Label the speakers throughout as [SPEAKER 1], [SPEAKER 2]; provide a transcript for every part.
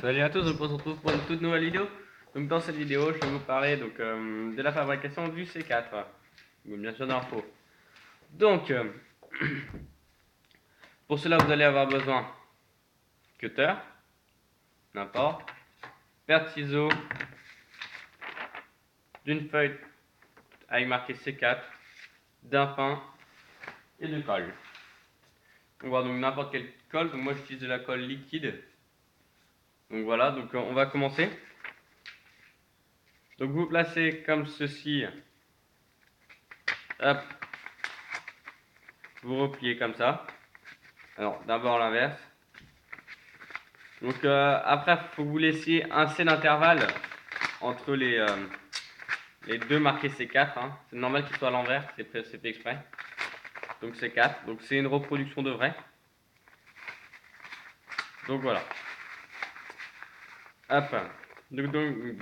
[SPEAKER 1] Salut à tous, donc on se retrouve pour une toute nouvelle vidéo. Donc dans cette vidéo, je vais vous parler de la fabrication du C4, bien sûr d'infos. Donc pour cela, vous allez avoir besoin cutter, n'importe, paire de ciseaux, d'une feuille avec marqué C4, d'un pain et de colle. On va donc n'importe quelle colle. Donc moi j'utilise de la colle liquide. Donc voilà, donc on va commencer. Donc vous placez comme ceci. Hop, vous repliez comme ça. Alors d'abord l'inverse. Donc après, il faut que vous laissiez un C d'intervalle entre les deux marqués C4. Hein. C'est normal qu'ils soient à l'envers, c'est fait exprès. Donc C4, donc c'est une reproduction de vrai. Donc voilà. Hop. Donc,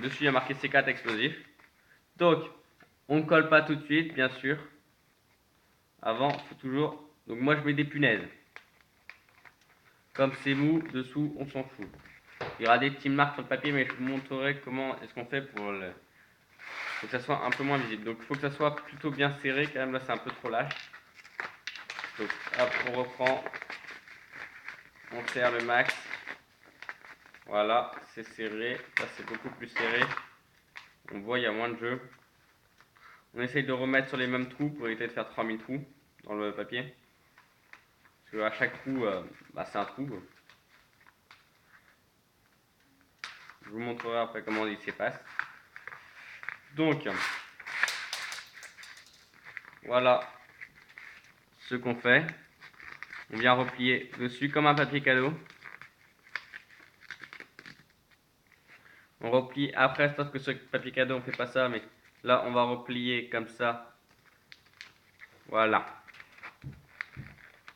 [SPEAKER 1] dessus il y a marqué C4 explosif. Donc on ne colle pas tout de suite, bien sûr. Avant, il faut toujours. Donc moi je mets des punaises. Comme c'est mou, dessous on s'en fout. Il y aura des petites marques sur le papier, mais je vous montrerai comment est-ce qu'on fait pour le. Faut que ça soit un peu moins visible. Donc il faut que ça soit plutôt bien serré quand même. Là c'est un peu trop lâche. Donc hop, on reprend. On serre le max. Voilà, c'est serré. Là c'est beaucoup plus serré. On voit il y a moins de jeu. On essaye de remettre sur les mêmes trous pour éviter de faire 3000 trous dans le papier. Parce qu'à chaque trou, c'est un trou. Je vous montrerai après comment il s'efface. Donc, voilà ce qu'on fait. On vient replier dessus comme un papier cadeau. On replie après, sauf que ce papier cadeau, on fait pas ça, mais là, on va replier comme ça. Voilà.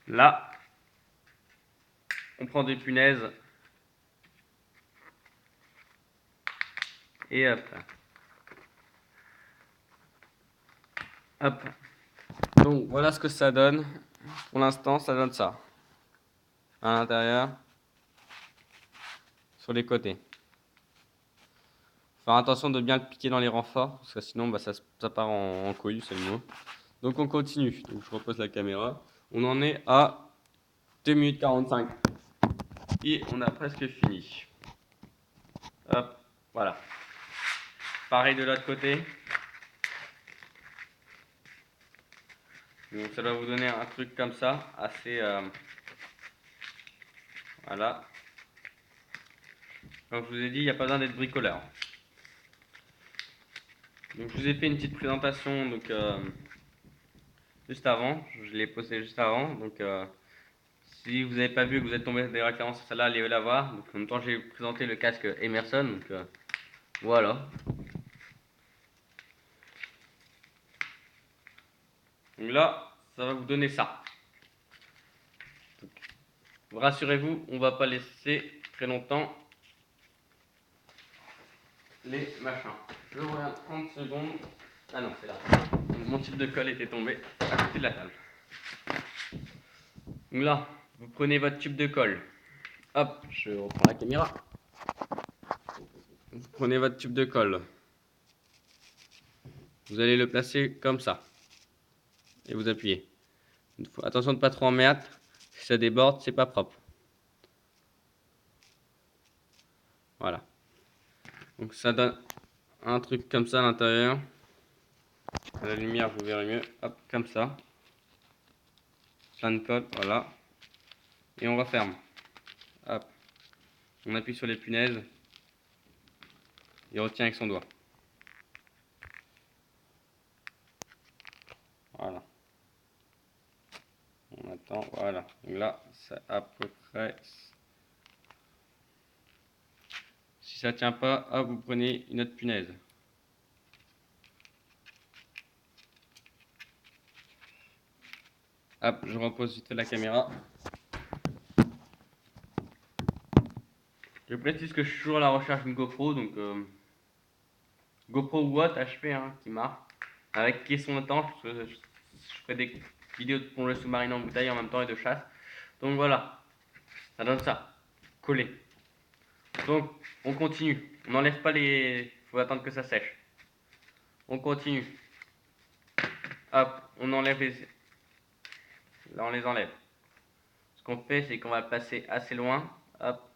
[SPEAKER 1] Là, on prend des punaises. Et hop. Hop. Donc, voilà ce que ça donne. Pour l'instant, ça donne ça. À l'intérieur. Sur les côtés. Faire attention de bien le piquer dans les renforts, parce que sinon ça part en couille, c'est le mot. Donc on continue. Donc je repose la caméra. On en est à 2 minutes 45. Et on a presque fini. Hop, voilà. Pareil de l'autre côté. Donc ça doit vous donner un truc comme ça, assez... voilà. Comme je vous ai dit, il n'y a pas besoin d'être bricoleur. Donc je vous ai fait une petite présentation juste avant. Je l'ai posté juste avant. Donc si vous n'avez pas vu que vous êtes tombé directement sur celle-là, allez la voir. Donc en même temps, j'ai présenté le casque Emerson. Donc voilà. Donc là, ça va vous donner ça. Rassurez-vous, on va pas laisser très longtemps les machins. Je reviens 30 secondes. Ah non, c'est là. Donc, mon tube de colle était tombé à côté de la table. Donc là, vous prenez votre tube de colle. Hop, je reprends la caméra. Vous prenez votre tube de colle. Vous allez le placer comme ça. Et vous appuyez. Attention de ne pas trop en mettre. Si ça déborde, c'est pas propre. Voilà. Donc ça donne un truc comme ça à l'intérieur. À la lumière, vous verrez mieux. Hop, comme ça. Plein de colle, voilà. Et on referme. Hop. On appuie sur les punaises. Il retient avec son doigt. Voilà. On attend, voilà. Donc là, c'est à peu près. Si ça tient pas, hop, vous prenez une autre punaise. Hop, je repose vite fait la caméra. Je précise que je suis toujours à la recherche d'une GoPro, donc GoPro Watt HP qui marche, avec caisson étanche, parce que je ferai des vidéos de plongée sous-marine en bouteille en même temps et de chasse. Donc voilà, ça donne ça, collé. Donc, on continue. On n'enlève pas les... faut attendre que ça sèche. On continue. Hop, on enlève les... Là, on les enlève. Ce qu'on fait, c'est qu'on va le passer assez loin. Hop.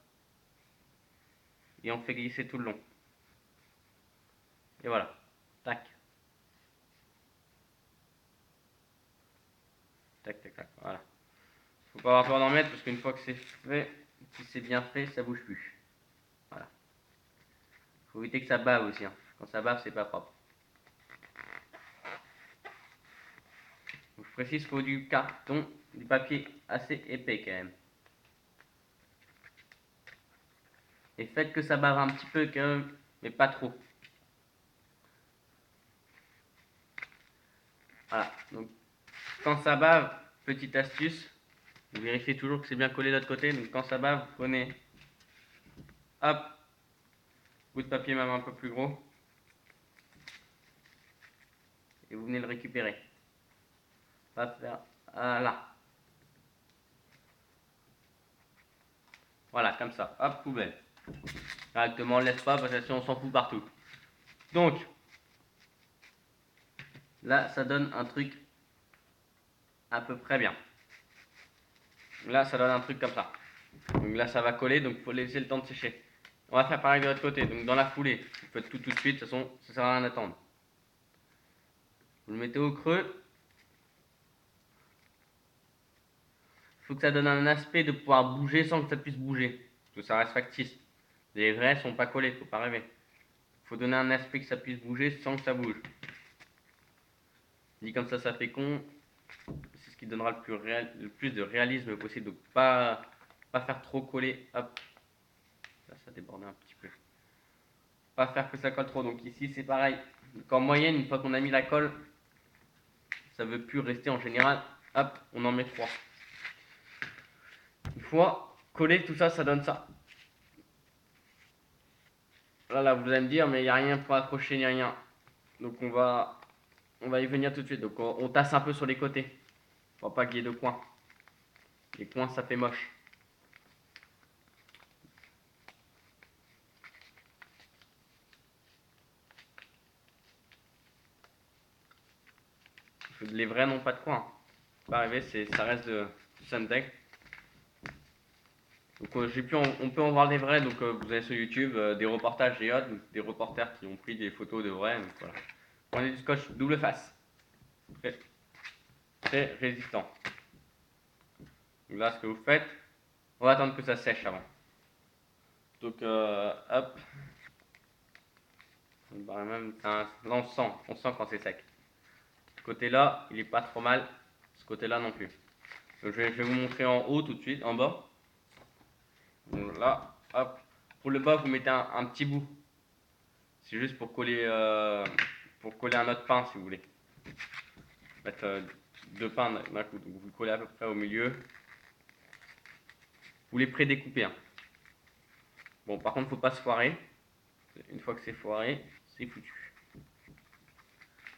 [SPEAKER 1] Et on fait glisser tout le long. Et voilà. Tac. Tac, tac, tac. Voilà. Faut pas avoir peur d'en mettre parce qu'une fois que c'est fait, si c'est bien fait, ça bouge plus. Voilà. Faut éviter que ça bave aussi. Hein. Quand ça bave, c'est pas propre. Donc, je précise qu'il faut du carton, du papier assez épais quand même. Et faites que ça bave un petit peu quand même, mais pas trop. Voilà. Donc, quand ça bave, petite astuce, vous vérifiez toujours que c'est bien collé de l'autre côté. Donc, quand ça bave, vous prenez, hop, bout de papier même un peu plus gros, et vous venez le récupérer. Pas faire, là. Voilà, comme ça. Hop, poubelle. Directement, on ne laisse pas parce que sinon on s'en fout partout. Donc, là, ça donne un truc à peu près bien. Là, ça donne un truc comme ça. Donc là, ça va coller, donc il faut laisser le temps de sécher. On va faire pareil de l'autre côté. Donc dans la foulée, vous faites tout de suite, de toute façon, ça sert à rien d'attendre. Vous le mettez au creux. Il faut que ça donne un aspect de pouvoir bouger sans que ça puisse bouger. Parce que ça reste factice. Les vrais sont pas collés, faut pas rêver. Il faut donner un aspect que ça puisse bouger sans que ça bouge. Dit comme ça fait con. C'est ce qui donnera le plus de réalisme possible. Donc pas faire trop coller. Hop. Là, ça déborde un petit peu. Pas faire que ça colle trop. Donc ici, c'est pareil. Donc en moyenne, une fois qu'on a mis la colle, ça veut plus rester en général. Hop, on en met 3. Une fois collé, tout ça, ça donne ça. Là, vous allez me dire, mais il n'y a rien pour accrocher ni rien. Donc on va y venir tout de suite. Donc on tasse un peu sur les côtés. Pour pas qu'il y ait de coins. Les coins, ça fait moche. Les vrais n'ont pas de coins. Pas arriver, ça reste de Suntech. Donc on peut en voir des vrais. Donc vous avez sur YouTube des reportages et autres, des reporters qui ont pris des photos de vrais. Donc voilà. Prenez du scotch double face. Très résistant. Donc là, ce que vous faites, on va attendre que ça sèche avant. Donc hop. Même, là on sent quand c'est sec. Ce côté-là, il est pas trop mal. Ce côté-là non plus. Donc je vais vous montrer en haut tout de suite, en bas. Donc là, hop. Pour le bas, vous mettez un petit bout. C'est juste pour coller un autre pain si vous voulez. Mettre 2 pains d'un coup. Donc vous collez à peu près au milieu. Vous les prédécoupez. Hein. Bon, par contre, faut pas se foirer. Une fois que c'est foiré, c'est foutu.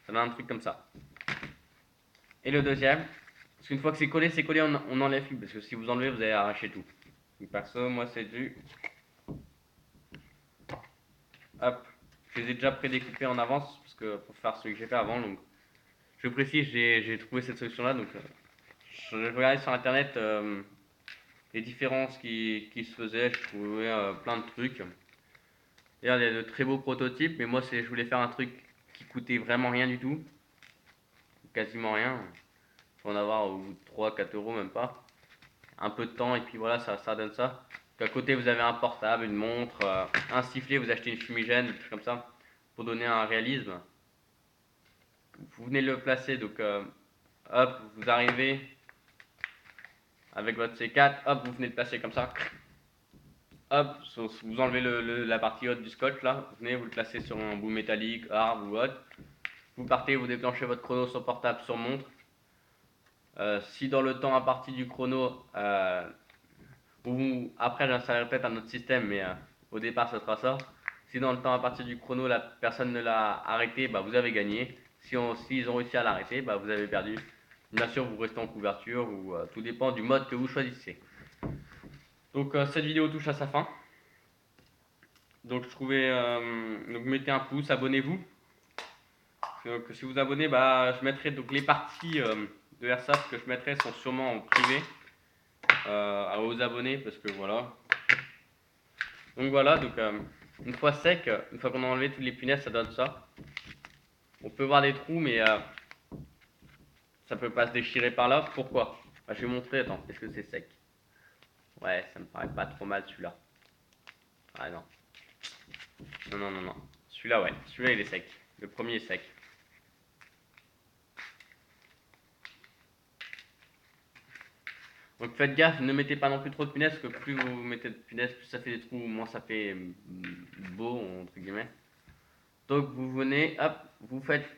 [SPEAKER 1] Ça donne un truc comme ça. Et le deuxième, parce qu'une fois que c'est collé, on enlève plus. Parce que si vous enlevez, vous allez arracher tout. Donc perso, moi c'est du... Hop, je les ai déjà prédécoupés en avance, parce que pour faire celui que j'ai fait avant. Donc je précise, j'ai trouvé cette solution-là. Donc je regardais sur internet les différences qui se faisaient. Je trouvais plein de trucs. D'ailleurs, il y a de très beaux prototypes, mais moi je voulais faire un truc qui coûtait vraiment rien du tout. Quasiment rien. Il faut en avoir 3-4 euros, même pas. Un peu de temps, et puis voilà, ça donne ça. Donc à côté, vous avez un portable, une montre, un sifflet, vous achetez une fumigène, des trucs comme ça, pour donner un réalisme. Vous venez le placer, donc hop, vous arrivez avec votre C4, hop, vous venez le placer comme ça. Hop, vous enlevez la partie haute du scotch là, vous venez vous le placer sur un bout métallique, arbre ou autre. Vous partez, vous déclenchez votre chrono sur portable, sur montre. Si dans le temps imparti du chrono, ou après j'installerai peut-être un autre système, mais au départ ce sera ça. Si dans le temps imparti du chrono la personne ne l'a arrêté, bah, vous avez gagné. S'ils ont réussi à l'arrêter, bah, vous avez perdu. Bien sûr, vous restez en couverture, ou tout dépend du mode que vous choisissez. Donc cette vidéo touche à sa fin. Donc je trouvais, donc mettez un pouce, abonnez-vous. Donc si vous abonnez, bah je mettrai donc les parties de Airsoft que je mettrai sont sûrement en privé aux abonnés parce que voilà. Donc voilà, donc une fois sec, une fois qu'on a enlevé toutes les punaises, ça donne ça. On peut voir des trous, mais ça peut pas se déchirer par là. Pourquoi? Bah, je vais montrer, attends, est-ce que c'est sec? Ouais, ça me paraît pas trop mal celui-là. Ah non. Non, non, non, non. Celui-là, ouais. Celui-là, il est sec. Le premier est sec. Donc faites gaffe, ne mettez pas non plus trop de punaises, parce que plus vous mettez de punaises, plus ça fait des trous, moins ça fait beau, entre guillemets. Donc vous venez, hop, vous faites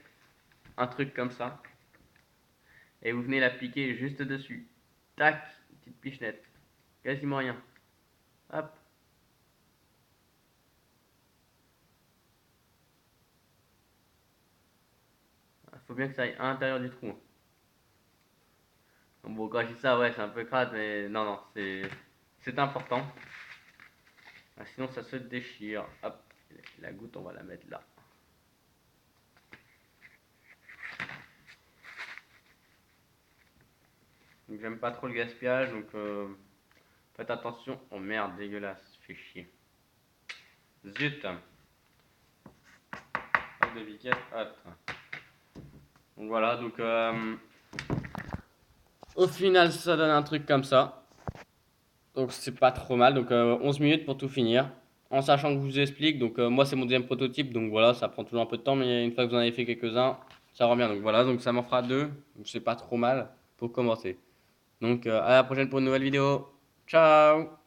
[SPEAKER 1] un truc comme ça, et vous venez l'appliquer juste dessus. Tac, petite pichenette. Quasiment rien. Hop. Il faut bien que ça aille à l'intérieur du trou. Bon, quand je dis ça, ouais, c'est un peu crade, mais non, non, c'est important. Ah, sinon, ça se déchire. Hop, la goutte, on va la mettre là. Donc, j'aime pas trop le gaspillage, donc faites attention. Oh merde, dégueulasse, fait chier. Zut. Pas de vitesse, hop. Donc voilà, donc au final, ça donne un truc comme ça. Donc c'est pas trop mal. Donc 11 minutes pour tout finir. En sachant que je vous explique, donc moi c'est mon deuxième prototype, donc voilà, ça prend toujours un peu de temps, mais une fois que vous en avez fait quelques-uns, ça revient. Donc voilà, donc ça m'en fera deux, donc c'est pas trop mal pour commencer. Donc à la prochaine pour une nouvelle vidéo. Ciao!